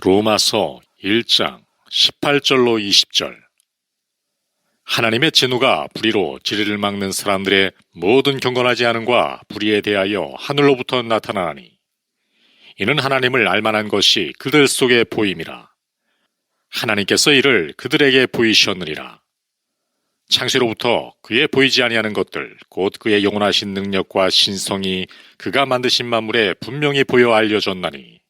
로마서 1장 18절로 20절. 하나님의 진노가 불의로 진리를 막는 사람들의 모든 경건하지 않음과 불의에 대하여 하늘로부터 나타나니 이는 하나님을 알만한 것이 그들 속에 보임이라. 하나님께서 이를 그들에게 보이셨느니라. 창세로부터 그의 보이지 아니하는 것들 곧 그의 영원하신 능력과 신성이 그가 만드신 만물에 분명히 보여 알려졌나니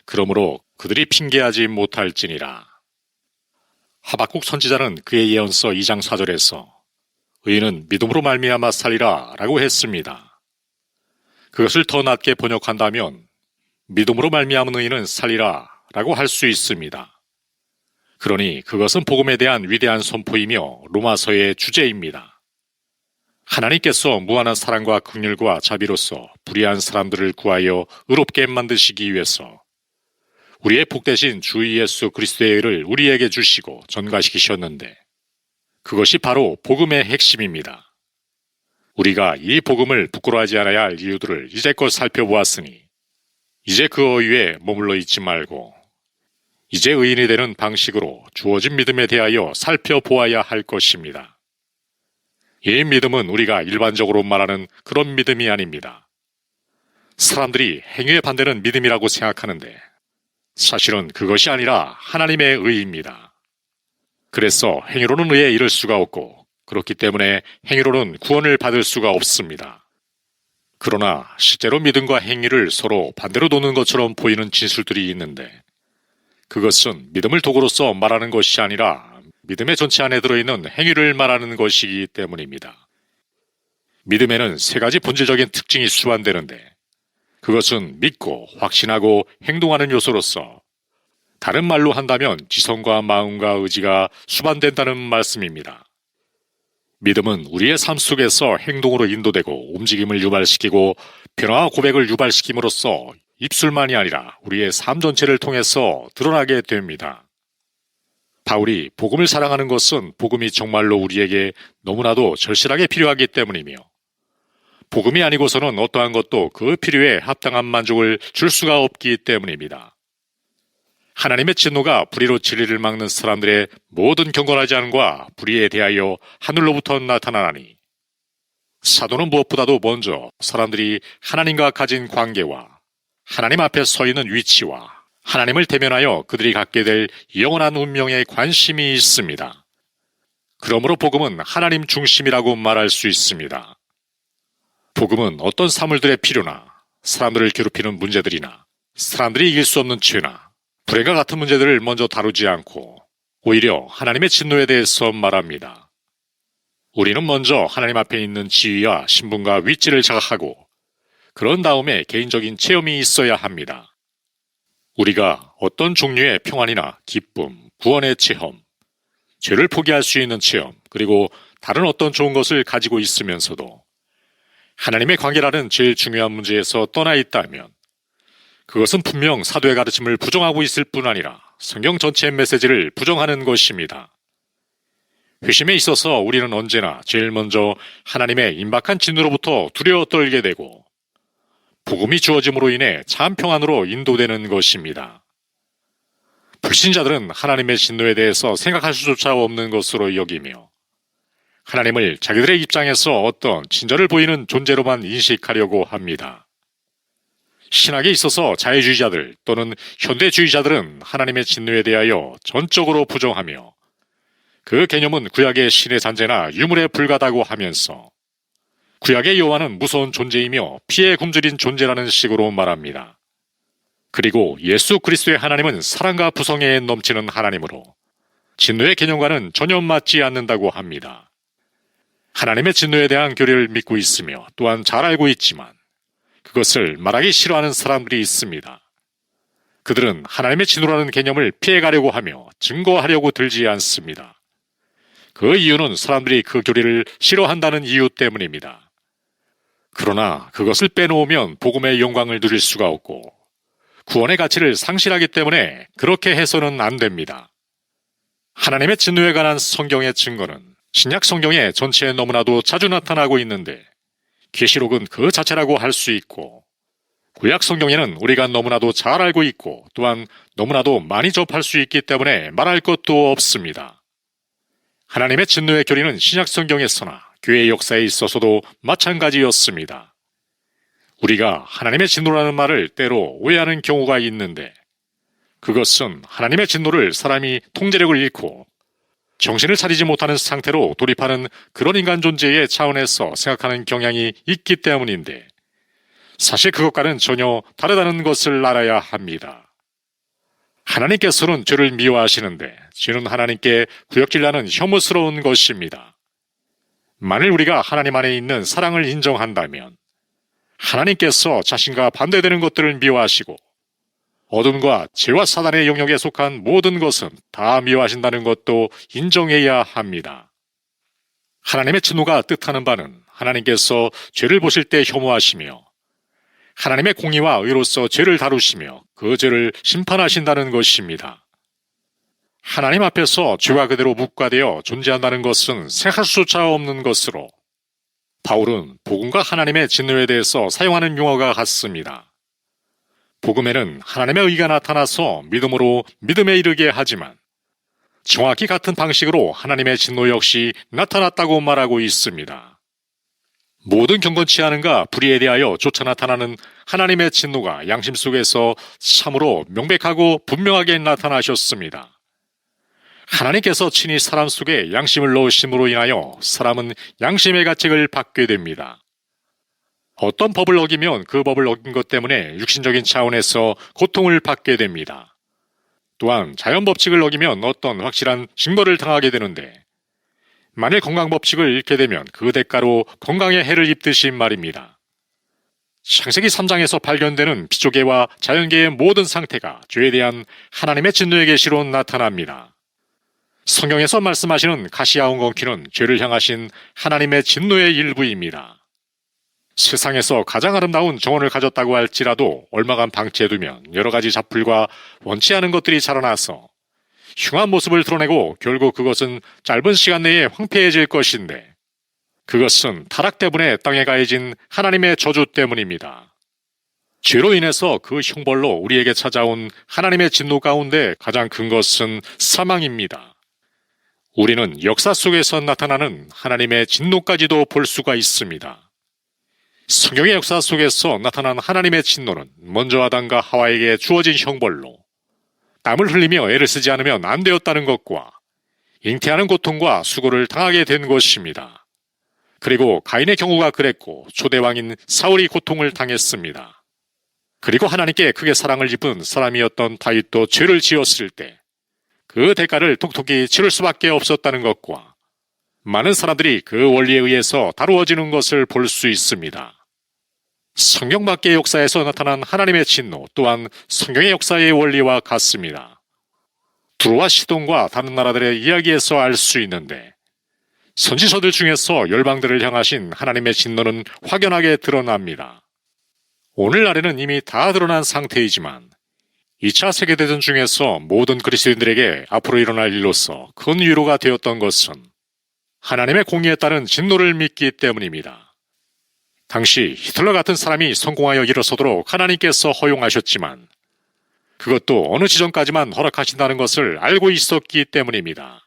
그러므로 그들이 핑계하지 못할지니라. 하박국 선지자는 그의 예언서 2장 4절에서 의인은 믿음으로 말미암아 살리라 라고 했습니다. 그것을 더 낮게 번역한다면 믿음으로 말미암은 의인은 살리라 라고 할 수 있습니다. 그러니 그것은 복음에 대한 위대한 선포이며 로마서의 주제입니다. 하나님께서 무한한 사랑과 긍휼과 자비로서 불의한 사람들을 구하여 의롭게 만드시기 위해서 우리의 복되신 주 예수 그리스도의 의를 우리에게 주시고 전가시키셨는데 그것이 바로 복음의 핵심입니다. 우리가 이 복음을 부끄러워하지 않아야 할 이유들을 이제껏 살펴보았으니 이제 그 어휘에 머물러 있지 말고 이제 의인이 되는 방식으로 주어진 믿음에 대하여 살펴보아야 할 것입니다. 이 믿음은 우리가 일반적으로 말하는 그런 믿음이 아닙니다. 사람들이 행위에 반대는 믿음이라고 생각하는데 사실은 그것이 아니라 하나님의 의입니다. 그래서 행위로는 의에 이를 수가 없고 그렇기 때문에 행위로는 구원을 받을 수가 없습니다. 그러나 실제로 믿음과 행위를 서로 반대로 놓는 것처럼 보이는 진술들이 있는데 그것은 믿음을 도구로서 말하는 것이 아니라 믿음의 전체 안에 들어있는 행위를 말하는 것이기 때문입니다. 믿음에는 세 가지 본질적인 특징이 수반되는데 그것은 믿고 확신하고 행동하는 요소로서 다른 말로 한다면 지성과 마음과 의지가 수반된다는 말씀입니다. 믿음은 우리의 삶 속에서 행동으로 인도되고 움직임을 유발시키고 변화와 고백을 유발시킴으로써 입술만이 아니라 우리의 삶 전체를 통해서 드러나게 됩니다. 바울이 복음을 사랑하는 것은 복음이 정말로 우리에게 너무나도 절실하게 필요하기 때문이며 복음이 아니고서는 어떠한 것도 그 필요에 합당한 만족을 줄 수가 없기 때문입니다. 하나님의 진노가 불의로 진리를 막는 사람들의 모든 경건하지 않음과 불의에 대하여 하늘로부터 나타나나니 사도는 무엇보다도 먼저 사람들이 하나님과 가진 관계와 하나님 앞에 서 있는 위치와 하나님을 대면하여 그들이 갖게 될 영원한 운명에 관심이 있습니다. 그러므로 복음은 하나님 중심이라고 말할 수 있습니다. 복음은 어떤 사물들의 필요나 사람들을 괴롭히는 문제들이나 사람들이 이길 수 없는 죄나 불행과 같은 문제들을 먼저 다루지 않고 오히려 하나님의 진노에 대해서 말합니다. 우리는 먼저 하나님 앞에 있는 지위와 신분과 위치를 자각하고 그런 다음에 개인적인 체험이 있어야 합니다. 우리가 어떤 종류의 평안이나 기쁨, 구원의 체험, 죄를 포기할 수 있는 체험, 그리고 다른 어떤 좋은 것을 가지고 있으면서도 하나님의 관계라는 제일 중요한 문제에서 떠나 있다면 그것은 분명 사도의 가르침을 부정하고 있을 뿐 아니라 성경 전체의 메시지를 부정하는 것입니다. 회심에 있어서 우리는 언제나 제일 먼저 하나님의 임박한 진노로부터 두려워 떨게 되고 복음이 주어짐으로 인해 참 평안으로 인도되는 것입니다. 불신자들은 하나님의 진노에 대해서 생각할 수조차 없는 것으로 여기며 하나님을 자기들의 입장에서 어떤 친절을 보이는 존재로만 인식하려고 합니다. 신학에 있어서 자유주의자들 또는 현대주의자들은 하나님의 진노에 대하여 전적으로 부정하며 그 개념은 구약의 신의 잔재나 유물에 불과하다고 하면서 구약의 여호와는 무서운 존재이며 피에 굶주린 존재라는 식으로 말합니다. 그리고 예수 그리스도의 하나님은 사랑과 부성애에 넘치는 하나님으로 진노의 개념과는 전혀 맞지 않는다고 합니다. 하나님의 진노에 대한 교리를 믿고 있으며 또한 잘 알고 있지만 그것을 말하기 싫어하는 사람들이 있습니다. 그들은 하나님의 진노라는 개념을 피해가려고 하며 증거하려고 들지 않습니다. 그 이유는 사람들이 그 교리를 싫어한다는 이유 때문입니다. 그러나 그것을 빼놓으면 복음의 영광을 누릴 수가 없고 구원의 가치를 상실하기 때문에 그렇게 해서는 안 됩니다. 하나님의 진노에 관한 성경의 증거는 신약 성경의 전체에 너무나도 자주 나타나고 있는데 계시록은 그 자체라고 할 수 있고 구약 성경에는 우리가 너무나도 잘 알고 있고 또한 너무나도 많이 접할 수 있기 때문에 말할 것도 없습니다. 하나님의 진노의 교리는 신약 성경에서나 교회의 역사에 있어서도 마찬가지였습니다. 우리가 하나님의 진노라는 말을 때로 오해하는 경우가 있는데 그것은 하나님의 진노를 사람이 통제력을 잃고 정신을 차리지 못하는 상태로 돌입하는 그런 인간 존재의 차원에서 생각하는 경향이 있기 때문인데 사실 그것과는 전혀 다르다는 것을 알아야 합니다. 하나님께서는 죄를 미워하시는데 죄는 하나님께 구역질하는 혐오스러운 것입니다. 만일 우리가 하나님 안에 있는 사랑을 인정한다면 하나님께서 자신과 반대되는 것들을 미워하시고 어둠과 죄와 사단의 영역에 속한 모든 것은 다 미워하신다는 것도 인정해야 합니다. 하나님의 진노가 뜻하는 바는 하나님께서 죄를 보실 때 혐오하시며 하나님의 공의와 의로서 죄를 다루시며 그 죄를 심판하신다는 것입니다. 하나님 앞에서 죄가 그대로 묵과되어 존재한다는 것은 생각할 수조차 없는 것으로 바울은 복음과 하나님의 진노에 대해서 사용하는 용어가 같습니다. 복음에는 하나님의 의가 나타나서 믿음으로 믿음에 이르게 하지만 정확히 같은 방식으로 하나님의 진노 역시 나타났다고 말하고 있습니다. 모든 경건치 않은가 불의에 대하여 쫓아 나타나는 하나님의 진노가 양심 속에서 참으로 명백하고 분명하게 나타나셨습니다. 하나님께서 친히 사람 속에 양심을 넣으심으로 인하여 사람은 양심의 가책을 받게 됩니다. 어떤 법을 어기면 그 법을 어긴 것 때문에 육신적인 차원에서 고통을 받게 됩니다. 또한 자연법칙을 어기면 어떤 확실한 징벌을 당하게 되는데 만일 건강법칙을 잃게 되면 그 대가로 건강에 해를 입듯이 말입니다. 창세기 3장에서 발견되는 피조계와 자연계의 모든 상태가 죄에 대한 하나님의 진노의 계시로 나타납니다. 성경에서 말씀하시는 가시와 엉겅퀴는 죄를 향하신 하나님의 진노의 일부입니다. 세상에서 가장 아름다운 정원을 가졌다고 할지라도 얼마간 방치해두면 여러 가지 잡풀과 원치 않은 것들이 자라나서 흉한 모습을 드러내고 결국 그것은 짧은 시간 내에 황폐해질 것인데 그것은 타락 때문에 땅에 가해진 하나님의 저주 때문입니다. 죄로 인해서 그 형벌로 우리에게 찾아온 하나님의 진노 가운데 가장 큰 것은 사망입니다. 우리는 역사 속에서 나타나는 하나님의 진노까지도 볼 수가 있습니다. 성경의 역사 속에서 나타난 하나님의 진노는 먼저 아담과 하와에게 주어진 형벌로 땀을 흘리며 애를 쓰지 않으면 안 되었다는 것과 잉태하는 고통과 수고를 당하게 된 것입니다. 그리고 가인의 경우가 그랬고 초대왕인 사울이 고통을 당했습니다. 그리고 하나님께 크게 사랑을 입은 사람이었던 다윗도 죄를 지었을 때 그 대가를 톡톡히 치를 수밖에 없었다는 것과 많은 사람들이 그 원리에 의해서 다루어지는 것을 볼 수 있습니다. 성경 밖의 역사에서 나타난 하나님의 진노 또한 성경의 역사의 원리와 같습니다. 두로와 시돈과 다른 나라들의 이야기에서 알 수 있는데 선지서들 중에서 열방들을 향하신 하나님의 진노는 확연하게 드러납니다. 오늘날에는 이미 다 드러난 상태이지만 2차 세계대전 중에서 모든 그리스도인들에게 앞으로 일어날 일로서 큰 위로가 되었던 것은 하나님의 공의에 따른 진노를 믿기 때문입니다. 당시 히틀러 같은 사람이 성공하여 일어서도록 하나님께서 허용하셨지만 그것도 어느 지점까지만 허락하신다는 것을 알고 있었기 때문입니다.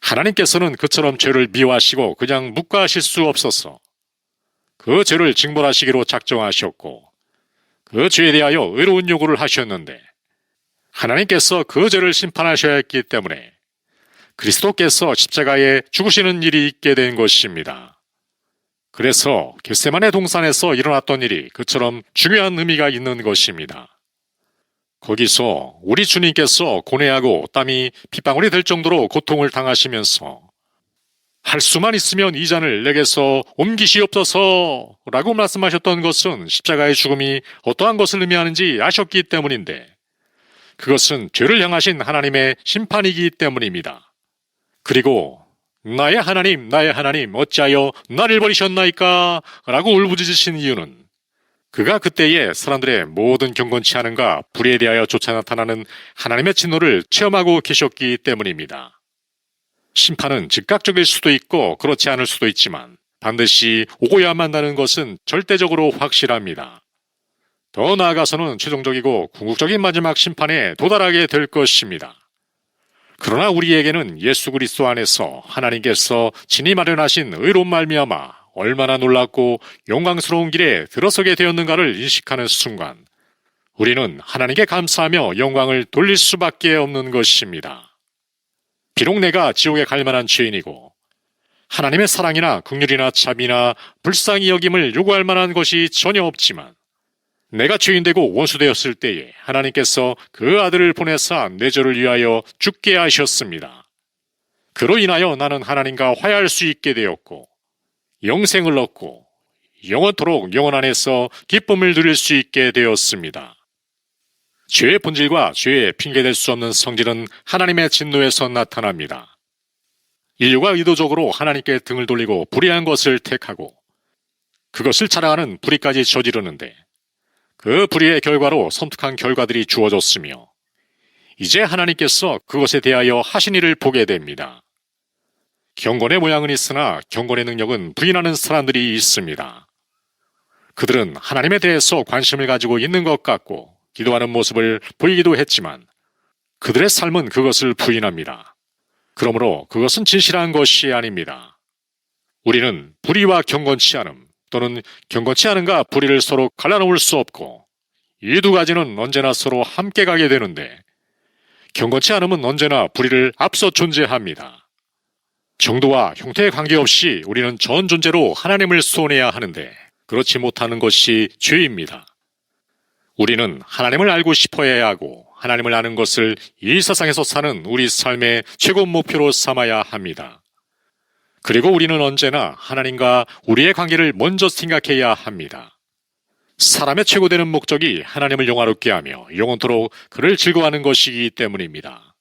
하나님께서는 그처럼 죄를 미워하시고 그냥 묵과하실 수 없어서 그 죄를 징벌하시기로 작정하셨고 그 죄에 대하여 의로운 요구를 하셨는데 하나님께서 그 죄를 심판하셔야 했기 때문에 그리스도께서 십자가에 죽으시는 일이 있게 된 것입니다. 그래서 겟세마네 동산에서 일어났던 일이 그처럼 중요한 의미가 있는 것입니다. 거기서 우리 주님께서 고뇌하고 땀이 핏방울이 될 정도로 고통을 당하시면서 할 수만 있으면 이 잔을 내게서 옮기시옵소서 라고 말씀하셨던 것은 십자가의 죽음이 어떠한 것을 의미하는지 아셨기 때문인데 그것은 죄를 향하신 하나님의 심판이기 때문입니다. 그리고 나의 하나님 어찌하여 나를 버리셨나이까 라고 울부짖으신 이유는 그가 그때에 사람들의 모든 경건치 않은가 불의에 대하여 쫓아 나타나는 하나님의 진노를 체험하고 계셨기 때문입니다. 심판은 즉각적일 수도 있고 그렇지 않을 수도 있지만 반드시 오고야만 한다는 것은 절대적으로 확실합니다. 더 나아가서는 최종적이고 궁극적인 마지막 심판에 도달하게 될 것입니다. 그러나 우리에게는 예수 그리스도 안에서 하나님께서 친히 마련하신 의로운 말미암아 얼마나 놀랍고 영광스러운 길에 들어서게 되었는가를 인식하는 순간 우리는 하나님께 감사하며 영광을 돌릴 수밖에 없는 것입니다. 비록 내가 지옥에 갈 만한 죄인이고 하나님의 사랑이나 긍휼이나 자비나 불쌍히 여김을 요구할 만한 것이 전혀 없지만 내가 죄인되고 원수되었을 때에 하나님께서 그 아들을 보내사 내 죄를 위하여 죽게 하셨습니다. 그로 인하여 나는 하나님과 화해할 수 있게 되었고 영생을 얻고 영원토록 영원 안에서 기쁨을 누릴 수 있게 되었습니다. 죄의 본질과 죄의 핑계될 수 없는 성질은 하나님의 진노에서 나타납니다. 인류가 의도적으로 하나님께 등을 돌리고 불의한 것을 택하고 그것을 자랑하는 불의까지 저지르는데 그 불의의 결과로 섬뜩한 결과들이 주어졌으며 이제 하나님께서 그것에 대하여 하신 일을 보게 됩니다. 경건의 모양은 있으나 경건의 능력은 부인하는 사람들이 있습니다. 그들은 하나님에 대해서 관심을 가지고 있는 것 같고 기도하는 모습을 보이기도 했지만 그들의 삶은 그것을 부인합니다. 그러므로 그것은 진실한 것이 아닙니다. 우리는 불의와 경건치 않음 또는 경건치 않음과 불의를 서로 갈라놓을 수 없고 이 두 가지는 언제나 서로 함께 가게 되는데 경건치 않음은 언제나 불의를 앞서 존재합니다. 정도와 형태에 관계없이 우리는 전 존재로 하나님을 소원해야 하는데 그렇지 못하는 것이 죄입니다. 우리는 하나님을 알고 싶어야 하고 하나님을 아는 것을 이 세상에서 사는 우리 삶의 최고 목표로 삼아야 합니다. 그리고 우리는 언제나 하나님과 우리의 관계를 먼저 생각해야 합니다. 사람의 최고되는 목적이 하나님을 영화롭게 하며 영원토록 그를 즐거워하는 것이기 때문입니다.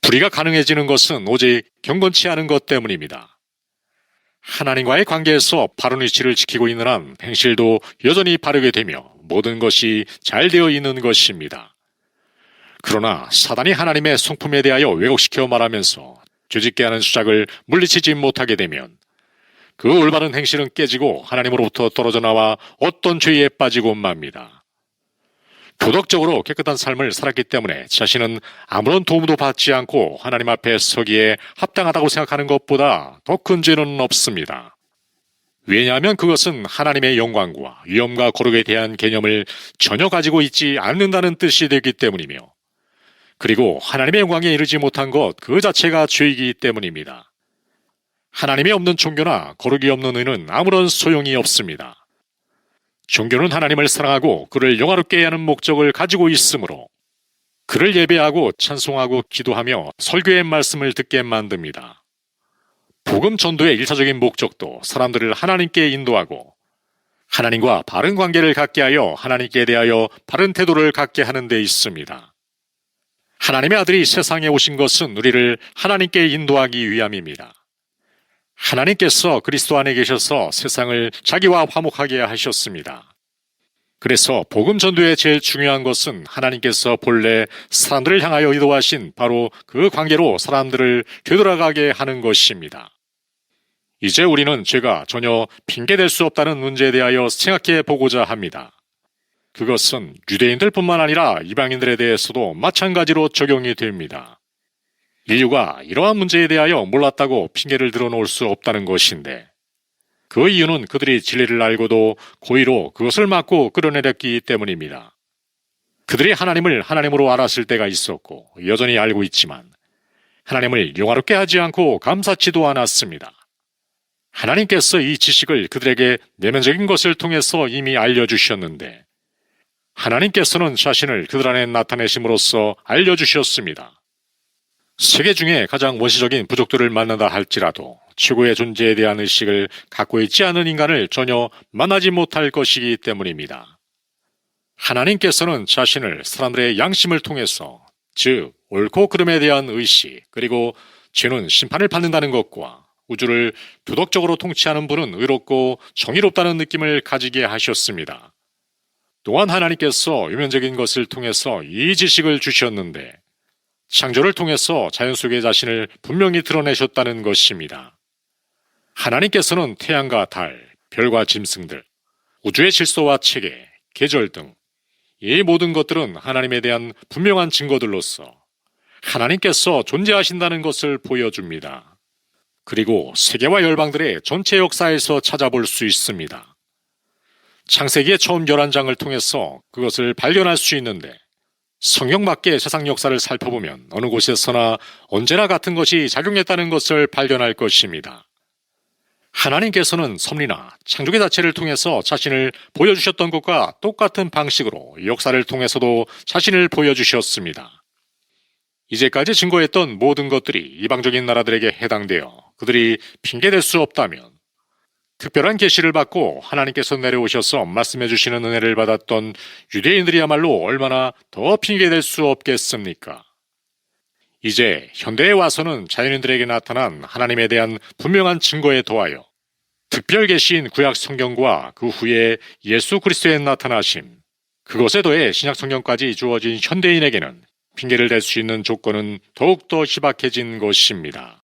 불의가 가능해지는 것은 오직 경건치 않은 것 때문입니다. 하나님과의 관계에서 바른 위치를 지키고 있는 한 행실도 여전히 바르게 되며 모든 것이 잘 되어 있는 것입니다. 그러나 사단이 하나님의 성품에 대하여 왜곡시켜 말하면서 죄짓게 하는 수작을 물리치지 못하게 되면 그 올바른 행실은 깨지고 하나님으로부터 떨어져 나와 어떤 죄에 빠지고 맙니다. 도덕적으로 깨끗한 삶을 살았기 때문에 자신은 아무런 도움도 받지 않고 하나님 앞에 서기에 합당하다고 생각하는 것보다 더 큰 죄는 없습니다. 왜냐하면 그것은 하나님의 영광과 위엄과 거룩에 대한 개념을 전혀 가지고 있지 않는다는 뜻이 되기 때문이며 그리고 하나님의 영광에 이르지 못한 것 그 자체가 죄이기 때문입니다. 하나님이 없는 종교나 거룩이 없는 의는 아무런 소용이 없습니다. 종교는 하나님을 사랑하고 그를 영화롭게 해야 하는 목적을 가지고 있으므로 그를 예배하고 찬송하고 기도하며 설교의 말씀을 듣게 만듭니다. 복음 전도의 일차적인 목적도 사람들을 하나님께 인도하고 하나님과 바른 관계를 갖게 하여 하나님께 대하여 바른 태도를 갖게 하는 데 있습니다. 하나님의 아들이 세상에 오신 것은 우리를 하나님께 인도하기 위함입니다. 하나님께서 그리스도 안에 계셔서 세상을 자기와 화목하게 하셨습니다. 그래서 복음 전도의 제일 중요한 것은 하나님께서 본래 사람들을 향하여 의도하신 바로 그 관계로 사람들을 되돌아가게 하는 것입니다. 이제 우리는 죄가 전혀 핑계될 수 없다는 문제에 대하여 생각해 보고자 합니다. 그것은 유대인들뿐만 아니라 이방인들에 대해서도 마찬가지로 적용이 됩니다. 인류가 이러한 문제에 대하여 몰랐다고 핑계를 들어놓을 수 없다는 것인데 그 이유는 그들이 진리를 알고도 고의로 그것을 막고 끌어내렸기 때문입니다. 그들이 하나님을 하나님으로 알았을 때가 있었고 여전히 알고 있지만 하나님을 영화롭게 하지 않고 감사치도 않았습니다. 하나님께서 이 지식을 그들에게 내면적인 것을 통해서 이미 알려주셨는데 하나님께서는 자신을 그들 안에 나타내심으로써 알려주셨습니다. 세계 중에 가장 원시적인 부족들을 만난다 할지라도 최고의 존재에 대한 의식을 갖고 있지 않은 인간을 전혀 만나지 못할 것이기 때문입니다. 하나님께서는 자신을 사람들의 양심을 통해서 즉 옳고 그름에 대한 의식 그리고 죄는 심판을 받는다는 것과 우주를 도덕적으로 통치하는 분은 의롭고 정의롭다는 느낌을 가지게 하셨습니다. 또한 하나님께서 유면적인 것을 통해서 이 지식을 주셨는데 창조를 통해서 자연 속의 자신을 분명히 드러내셨다는 것입니다. 하나님께서는 태양과 달, 별과 짐승들, 우주의 질서와 체계, 계절 등 이 모든 것들은 하나님에 대한 분명한 증거들로서 하나님께서 존재하신다는 것을 보여줍니다. 그리고 세계와 열방들의 전체 역사에서 찾아볼 수 있습니다. 창세기의 처음 11장을 통해서 그것을 발견할 수 있는데 성경 밖의 세상 역사를 살펴보면 어느 곳에서나 언제나 같은 것이 작용했다는 것을 발견할 것입니다. 하나님께서는 섭리나 창조의 자체를 통해서 자신을 보여주셨던 것과 똑같은 방식으로 역사를 통해서도 자신을 보여주셨습니다. 이제까지 증거했던 모든 것들이 이방적인 나라들에게 해당되어 그들이 핑계댈 수 없다면 특별한 계시를 받고 하나님께서 내려오셔서 말씀해 주시는 은혜를 받았던 유대인들이야말로 얼마나 더 핑계댈 수 없겠습니까? 이제 현대에 와서는 자연인들에게 나타난 하나님에 대한 분명한 증거에 더하여 특별 계시인 구약 성경과 그 후에 예수 그리스도의 나타나심, 그것에 더해 신약 성경까지 주어진 현대인에게는 핑계를 댈 수 있는 조건은 더욱더 희박해진 것입니다.